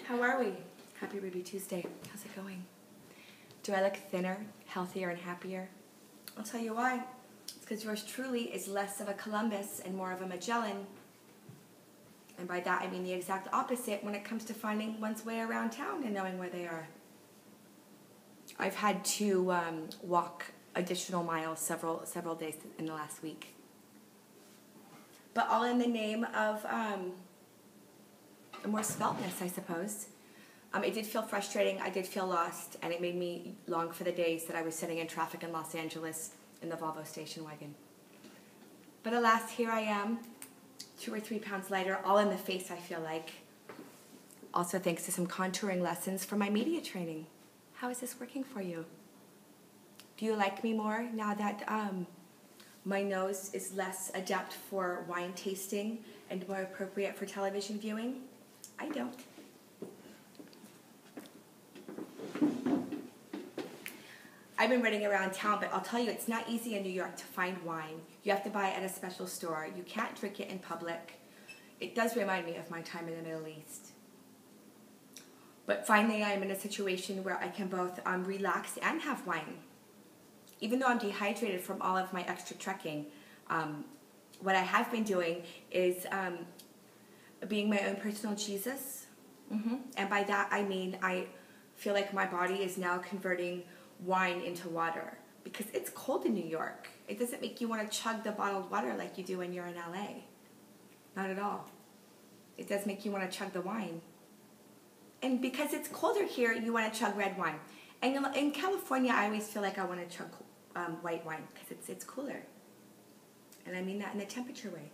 How are we? Happy Ruby Tuesday. How's it going? Do I look thinner, healthier, and happier? I'll tell you why. It's because yours truly is less of a Columbus and more of a Magellan. And by that I mean the exact opposite when it comes to finding one's way around town and knowing where they are. I've had to walk additional miles several days in the last week. But all in the name of more sveltness, I suppose. It did feel frustrating, I did feel lost, and it made me long for the days that I was sitting in traffic in Los Angeles in the Volvo station wagon. But alas, here I am, 2 or 3 pounds lighter, all in the face, I feel like. Also thanks to some contouring lessons from my media training. How is this working for you? Do you like me more now that my nose is less adept for wine tasting and more appropriate for television viewing? I don't. I've been running around town, but I'll tell you, it's not easy in New York to find wine. You have to buy it at a special store. You can't drink it in public. It does remind me of my time in the Middle East. But finally, I'm in a situation where I can both relax and have wine. Even though I'm dehydrated from all of my extra trekking, what I have been doing is being my own personal Jesus. And by that, I mean I feel like my body is now converting wine into water because it's cold in New York. It doesn't make you want to chug the bottled water like you do when you're in LA. Not at all. It does make you want to chug the wine. And because it's colder here, you want to chug red wine. And in California, I always feel like I want to chug white wine because it's cooler. And I mean that in a temperature way.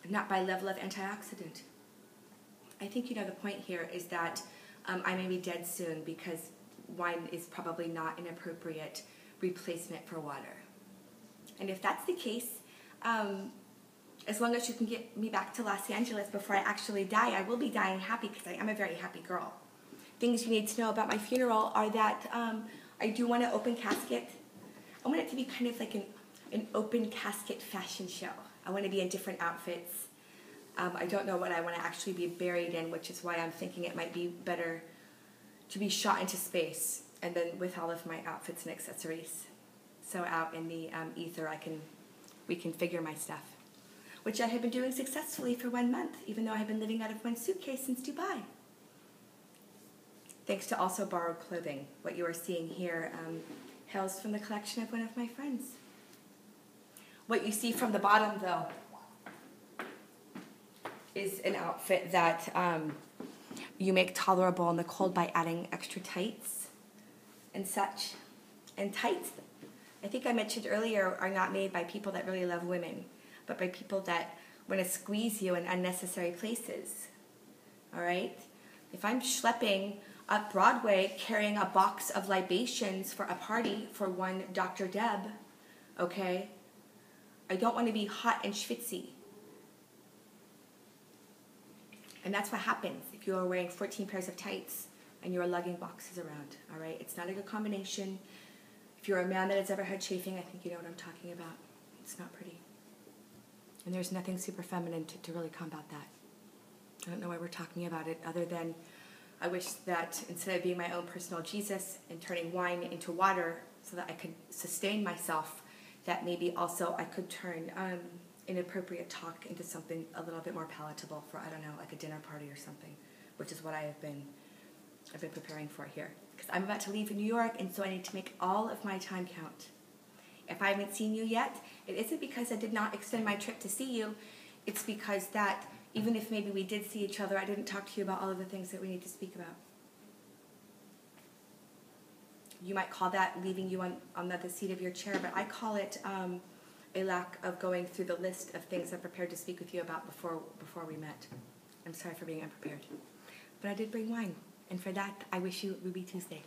Not by level of antioxidant. I think you know the point here is that I may be dead soon because wine is probably not an appropriate replacement for water. And if that's the case, as long as you can get me back to Los Angeles before I actually die, I will be dying happy because I am a very happy girl. Things you need to know about my funeral are that I do want an open casket. I want it to be kind of like an open casket fashion show. I want to be in different outfits. I don't know what I want to actually be buried in, which is why I'm thinking it might be better to be shot into space and then with all of my outfits and accessories. So out in the ether I can reconfigure my stuff, which I have been doing successfully for 1 month, even though I've been living out of one suitcase since Dubai. Thanks to also borrowed clothing. What you are seeing here hails from the collection of one of my friends. What you see from the bottom, though, is an outfit that you make tolerable in the cold by adding extra tights and such. And tights, I think I mentioned earlier, are not made by people that really love women, but by people that want to squeeze you in unnecessary places. All right? If I'm schlepping up Broadway carrying a box of libations for a party for one Dr. Deb, okay, I don't want to be hot and schwitzy. And that's what happens if you are wearing 14 pairs of tights and you're lugging boxes around, all right? It's not a good combination. If you're a man that has ever had chafing, I think you know what I'm talking about. It's not pretty. And there's nothing super feminine to really combat that. I don't know why we're talking about it other than I wish that instead of being my own personal Jesus and turning wine into water so that I could sustain myself, that maybe also I could turn inappropriate talk into something a little bit more palatable for, I don't know, like a dinner party or something, which is what I've been preparing for here. Because I'm about to leave in New York, and so I need to make all of my time count. If I haven't seen you yet, it isn't because I did not extend my trip to see you. It's because that, even if maybe we did see each other, I didn't talk to you about all of the things that we need to speak about. You might call that leaving you on the seat of your chair, but I call it a lack of going through the list of things I prepared to speak with you about before we met. I'm sorry for being unprepared. But I did bring wine, and for that, I wish you Ruby Tuesday.